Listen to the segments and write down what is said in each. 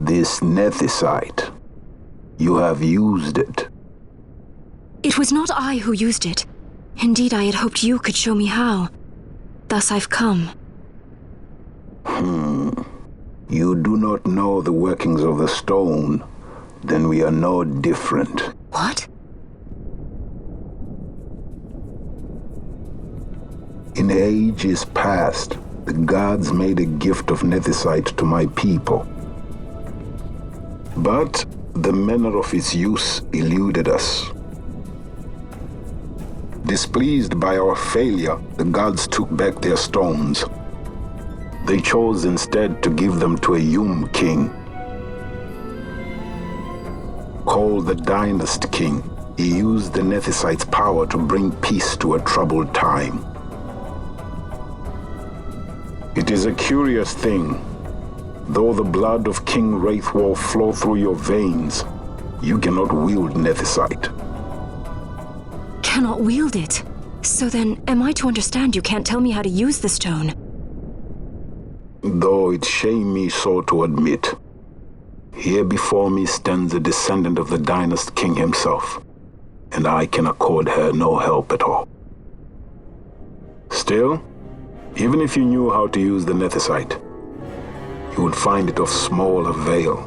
This nethicite. You have used it. It was not I who used it. Indeed, I had hoped you could show me how. Thus I've come. You do not know the workings of the stone. Then we are no different. What? In ages past, the gods made a gift of nethicite to my people. But the manner of its use eluded us. Displeased by our failure, the gods took back their stones. They chose instead to give them to a Yum king. Called the Dynast King, he used the nethicite's power to bring peace to a troubled time. It is a curious thing. Though the blood of King Wraithwolf flow through your veins, you cannot wield nethicite. Cannot wield it? So then, am I to understand you can't tell me how to use the stone? Though it shame me so to admit, here before me stands a descendant of the Dynast King himself, and I can accord her no help at all. Still, even if you knew how to use the nethicite, you would find it of small avail.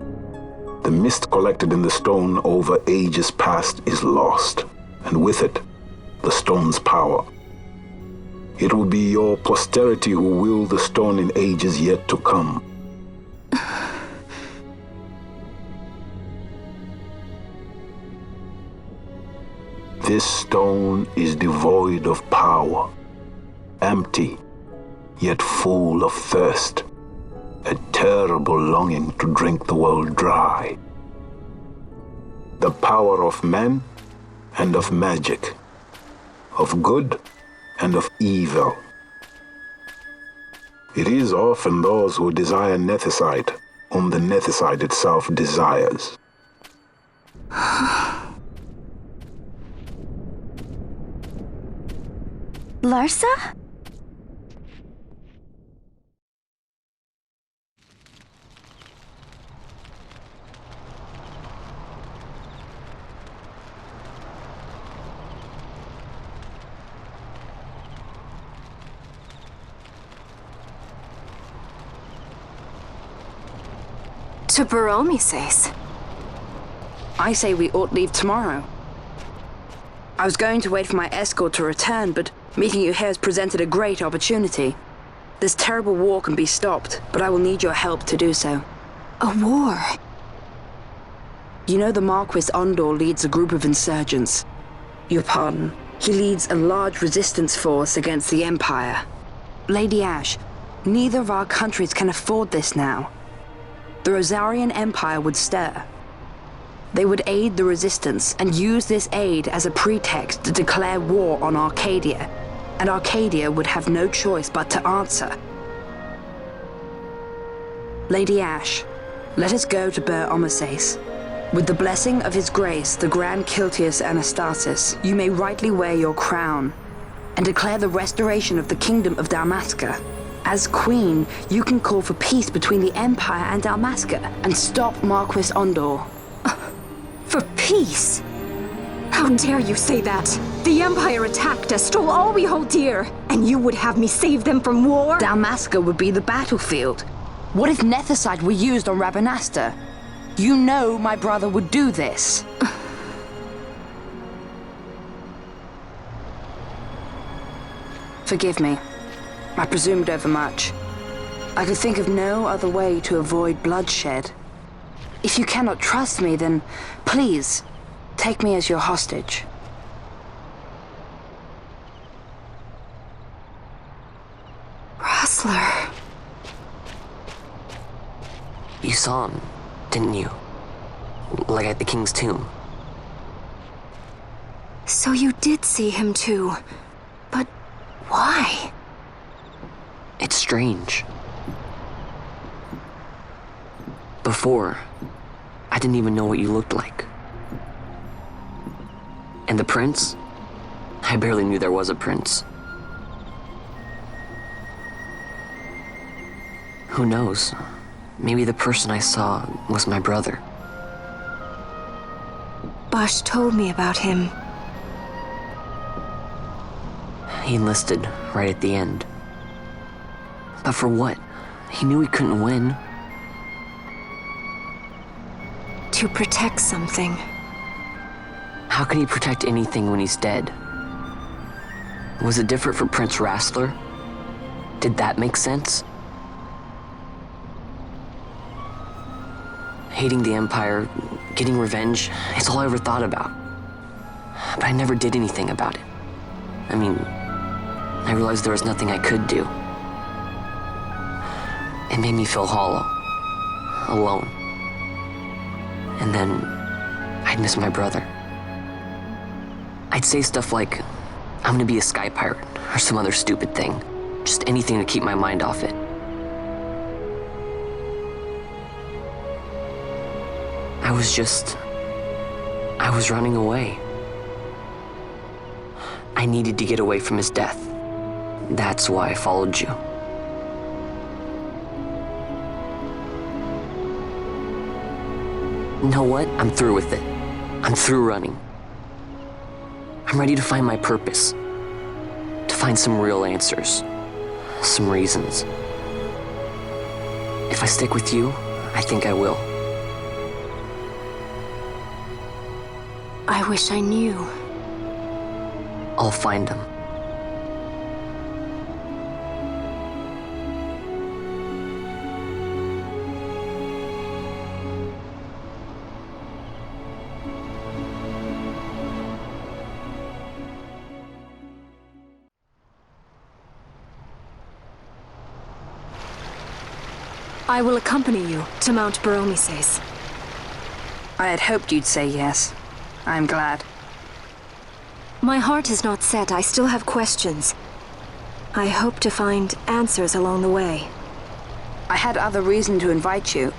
The mist collected in the stone over ages past is lost, and with it, the stone's power. It will be your posterity who wield the stone in ages yet to come. This stone is devoid of power, empty, yet full of thirst. A terrible longing to drink the world dry. The power of men and of magic, of good and of evil. It is often those who desire nethicite whom the nethicite itself desires. Larsa? To Baromi says. I say we ought leave tomorrow. I was going to wait for my escort to return, but meeting you here has presented a great opportunity. This terrible war can be stopped, but I will need your help to do so. A war? You know the Marquis Ondor leads a group of insurgents. Your pardon. He leads a large resistance force against the Empire. Lady Ashe, neither of our countries can afford this now. The Rozarrian Empire would stir. They would aid the resistance and use this aid as a pretext to declare war on Archadia, and Archadia would have no choice but to answer. Lady Ashe, let us go to Bur Omases. With the blessing of His Grace, the Grand Kiltius Anastasis, you may rightly wear your crown and declare the restoration of the Kingdom of Dalmasca. As Queen, you can call for peace between the Empire and Dalmasca and stop Marquis Ondor. For peace? How dare you say that? The Empire attacked us, stole all we hold dear, and you would have me save them from war? Dalmasca would be the battlefield. What if nethicite were used on Rabanasta? You know my brother would do this. Forgive me. I presumed overmuch. I could think of no other way to avoid bloodshed. If you cannot trust me, then please, take me as your hostage. Rustler. You saw him, didn't you? Like at the King's tomb. So you did see him too. But why? It's strange. Before, I didn't even know what you looked like. And the prince? I barely knew there was a prince. Who knows? maybe the person I saw was my brother. Bosch told me about him. He enlisted right at the end. But for what? He knew he couldn't win. To protect something. How can he protect anything when he's dead? Was it different for Prince Rassler? Did that make sense? Hating the Empire, getting revenge, it's all I ever thought about. But I never did anything about it. I mean, I realized there was nothing I could do. It made me feel hollow, alone. And then I'd miss my brother. I'd say stuff like, I'm gonna be a sky pirate, or some other stupid thing. Just anything to keep my mind off it. I was running away. I needed to get away from his death. That's why I followed you. You know what? I'm through with it. I'm through running. I'm ready to find my purpose. To find some real answers. Some reasons. If I stick with you, I think I will. I wish I knew. I'll find them. I will accompany you to Mount Baromises. I had hoped you'd say yes. I'm glad. My heart is not set. I still have questions. I hope to find answers along the way. I had other reason to invite you.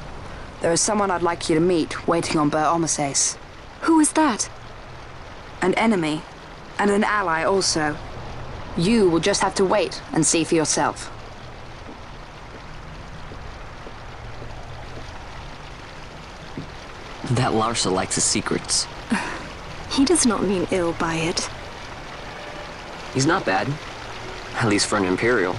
There is someone I'd like you to meet waiting on Baromises. Who is that? An enemy, and an ally also. You will just have to wait and see for yourself. That Larsa likes his secrets. He does not mean ill by it. He's not bad. At least for an Imperial.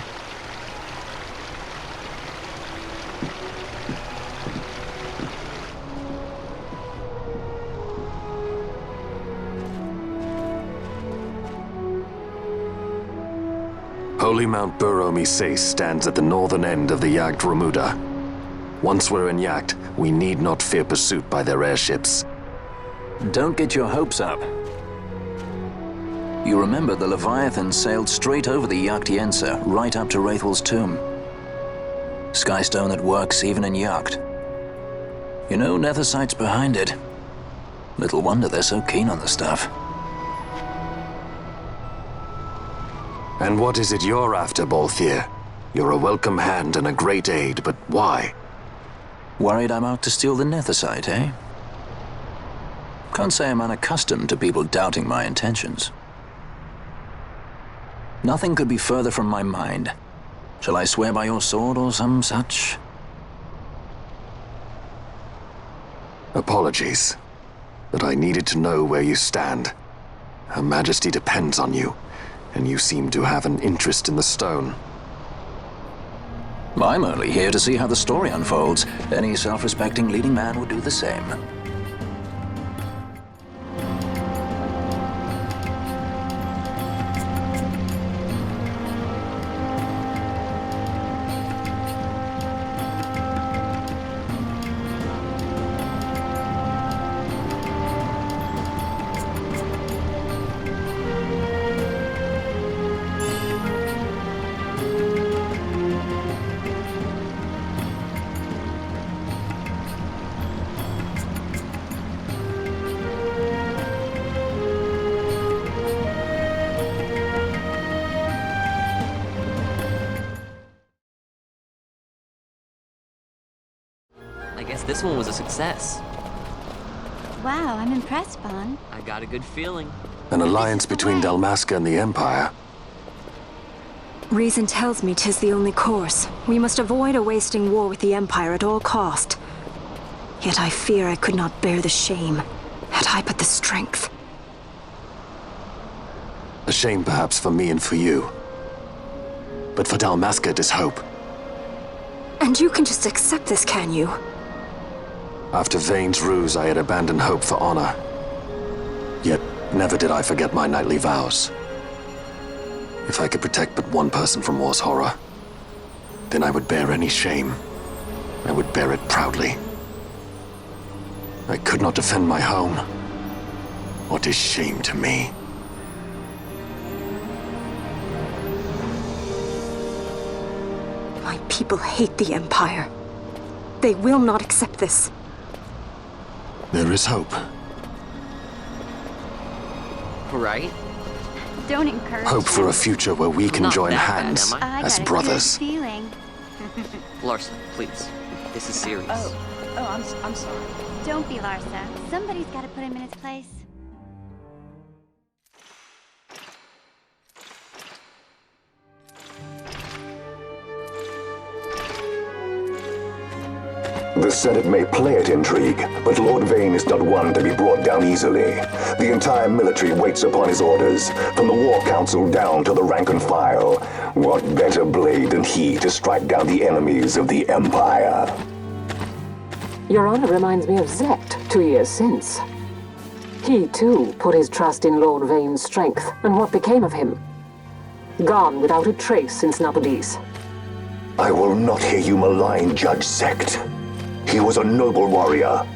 Holy Mount Baromises stands at the northern end of the Yacht Ramuda. Once we're in Yacht, we need not fear pursuit by their airships. Don't get your hopes up. You remember the Leviathan sailed straight over the Yacht right up to Wraithel's tomb. Skystone that works even in Yacht. You know, Nethersight's behind it. Little wonder they're so keen on the stuff. And what is it you're after, Balthier? You're a welcome hand and a great aid, but why? Worried I'm out to steal the Nethersight, eh? Can't say I'm unaccustomed to people doubting my intentions. Nothing could be further from my mind. Shall I swear by your sword or some such? Apologies, but I needed to know where you stand. Her Majesty depends on you, and you seem to have an interest in the stone. I'm only here to see how the story unfolds. Any self-respecting leading man would do the same. I guess this one was a success. Wow, I'm impressed, Vaan. I got a good feeling. An alliance between Dalmasca and the Empire. Reason tells me 'tis the only course. We must avoid a wasting war with the Empire at all cost. Yet I fear I could not bear the shame, had I but the strength. A shame perhaps for me and for you. But for Dalmasca it is hope. And you can just accept this, can you? After Vane's ruse, I had abandoned hope for honor. Yet never did I forget my knightly vows. If I could protect but one person from war's horror, then I would bear any shame. I would bear it proudly. I could not defend my home. What is shame to me? My people hate the Empire. They will not accept this. There is hope. Right? Don't encourage Hope for a them. future where we can Not join that bad, hands am I? as got a brothers. good feeling. Larson, please. This is serious. I'm sorry. Don't be Larsa. Somebody's got to put him in his place. The Senate may play at intrigue, but Lord Vane is not one to be brought down easily. The entire military waits upon his orders, from the War Council down to the rank and file. What better blade than he to strike down the enemies of the Empire? Your honor reminds me of Zet 2 years since. He, too, put his trust in Lord Vane's strength, and what became of him? Gone without a trace since Napodis. I will not hear you malign Judge Sect. He was a noble warrior.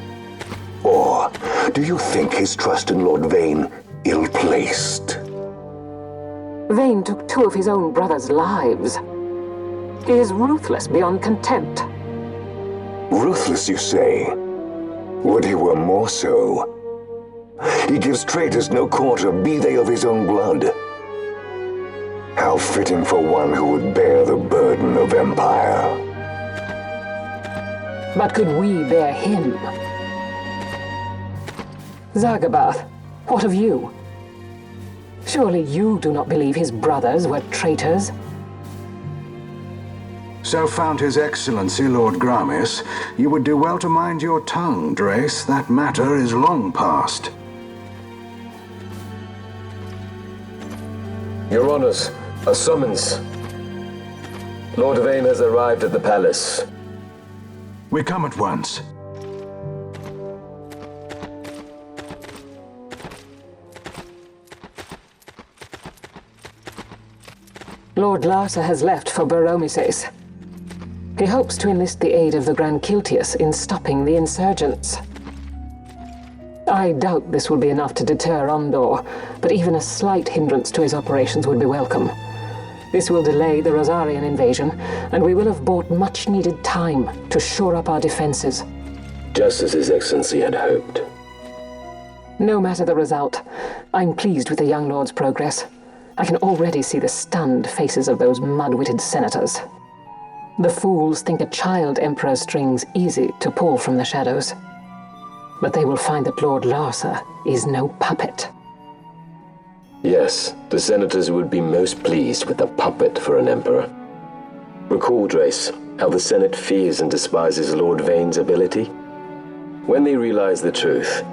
Or do you think his trust in Lord Vane ill-placed? Vane took 2 of his own brothers' lives. He is ruthless beyond contempt. Ruthless, you say? Would he were more so. He gives traitors no quarter, be they of his own blood. How fitting for one who would bear the burden of empire. But could we bear him? Zagabath, what of you? Surely you do not believe his brothers were traitors? So found His Excellency Lord Gramis, you would do well to mind your tongue, Drace. That matter is long past. Your Honors, a summons. Lord Vane has arrived at the palace. We come at once. Lord Larsa has left for Baromises. He hopes to enlist the aid of the Grand Kiltius in stopping the insurgents. I doubt this will be enough to deter Ondor, but even a slight hindrance to his operations would be welcome. This will delay the Rozarrian invasion, and we will have bought much-needed time to shore up our defenses. Just as His Excellency had hoped. No matter the result, I'm pleased with the young lord's progress. I can already see the stunned faces of those mud-witted senators. The fools think a child emperor's strings easy to pull from the shadows. But they will find that Lord Larsa is no puppet. Yes, the senators would be most pleased with a puppet for an emperor. Recall, Drace, how the Senate fears and despises Lord Vane's ability. When they realize the truth,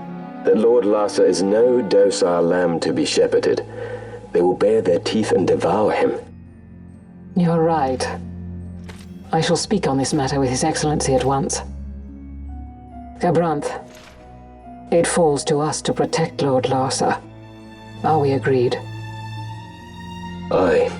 that Lord Larsa is no docile lamb to be shepherded, they will bare their teeth and devour him. You're right. I shall speak on this matter with His Excellency at once. Gabranth, it falls to us to protect Lord Larsa. Are we agreed? Aye.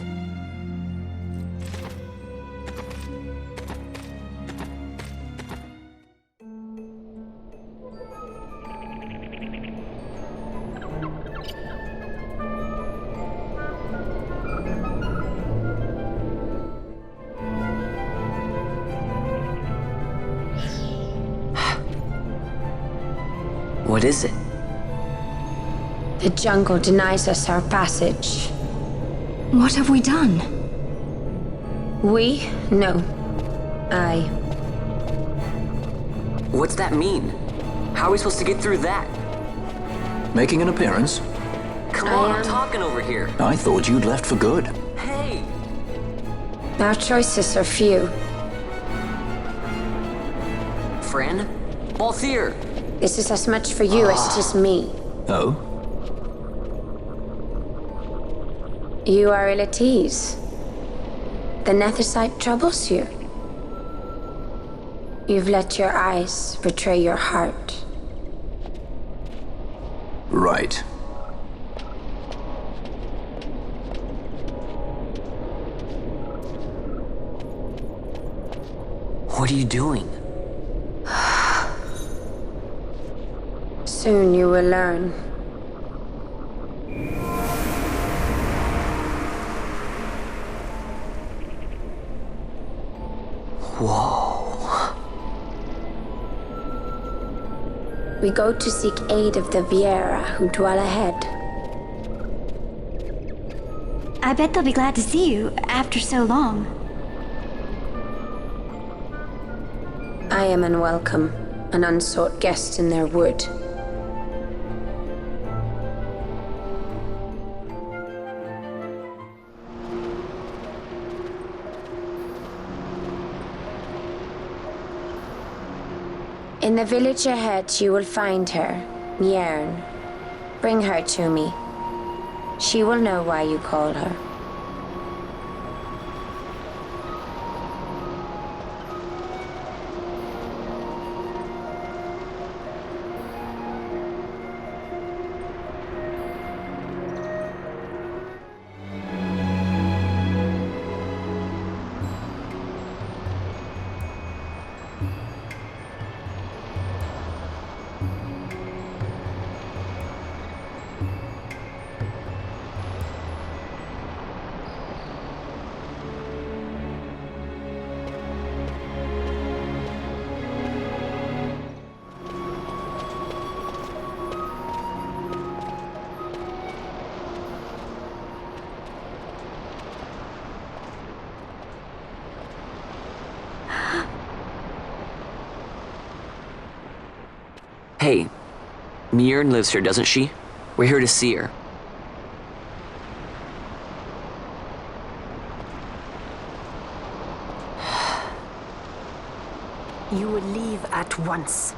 What is it? The jungle denies us our passage. What have we done? We? No. I. What's that mean? How are we supposed to get through that? Making an appearance? Come on, I'm talking over here. I thought you'd left for good. Hey! Our choices are few. Fran? Balthier! This is as much for you as it is me. Oh? You are ill at ease. The Nethersite troubles you. You've let your eyes betray your heart. Right. What are you doing? Soon you will learn. Whoa. We go to seek aid of the Viera who dwell ahead. I bet they'll be glad to see you after so long. I am unwelcome, an unsought guest in their wood. In the village ahead, you will find her, Mjern. Bring her to me. She will know why you call her. Hey, Mjern lives here, doesn't she? We're here to see her. You will leave at once.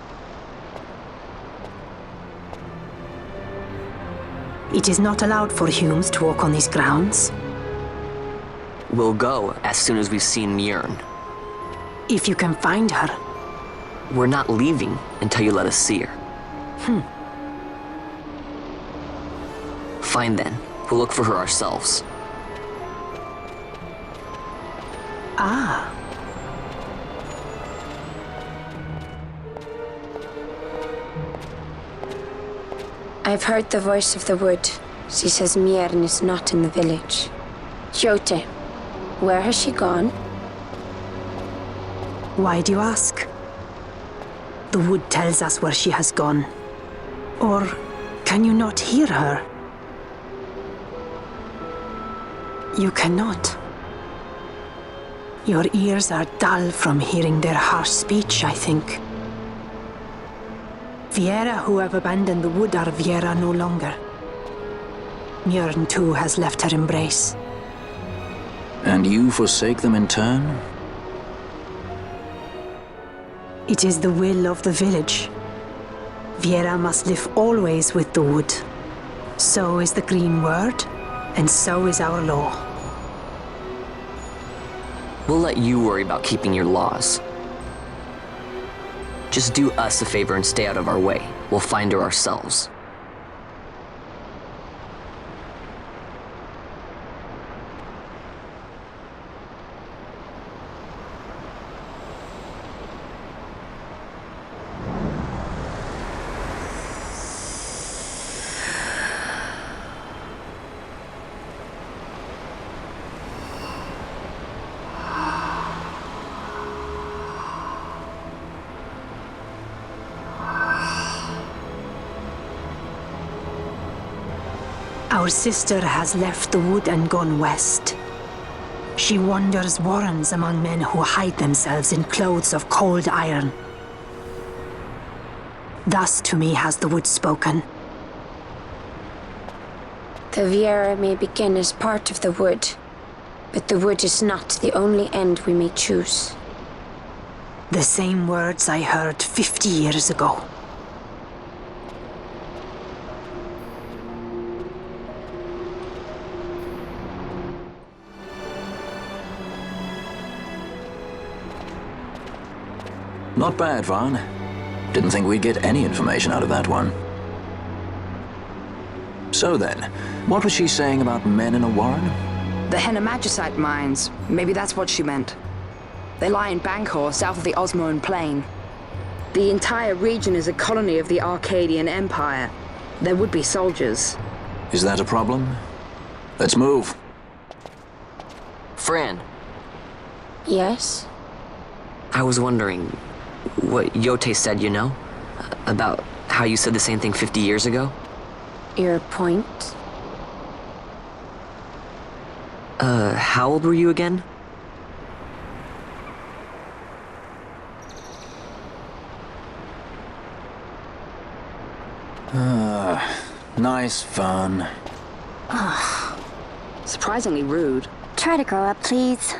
It is not allowed for humans to walk on these grounds. We'll go as soon as we've seen Mjern. If you can find her. We're not leaving until you let us see her. Fine then. We'll look for her ourselves. Ah. I've heard the voice of the wood. She says Mjern is not in the village. Jote, where has she gone? Why do you ask? The wood tells us where she has gone. Or can you not hear her? You cannot. Your ears are dull from hearing their harsh speech, I think. Viera who have abandoned the wood are Viera no longer. Mjern too has left her embrace. And you forsake them in turn? It is the will of the village. Viera must live always with the wood. So is the green word, and so is our law. We'll let you worry about keeping your laws. Just do us a favor and stay out of our way. We'll find her ourselves. Our sister has left the wood and gone west. She wanders warrens among men who hide themselves in clothes of cold iron. Thus to me has the wood spoken. The Viera may begin as part of the wood, But the wood is not the only end we may choose. The same words I heard 50 years ago. Not bad, Vaan. Didn't think we'd get any information out of that one. So then, what was she saying about men in a warren? The Henna-Magicite mines. Maybe that's what she meant. They lie in Bangkor, south of the Osmoan Plain. The entire region is a colony of the Archadian Empire. There would be soldiers. Is that a problem? Let's move. Fran, Yes? I was wondering what Yote said, you know? About how you said the same thing 50 years ago? Your point? How old were you again? Nice fun. Surprisingly rude. Try to grow up, please.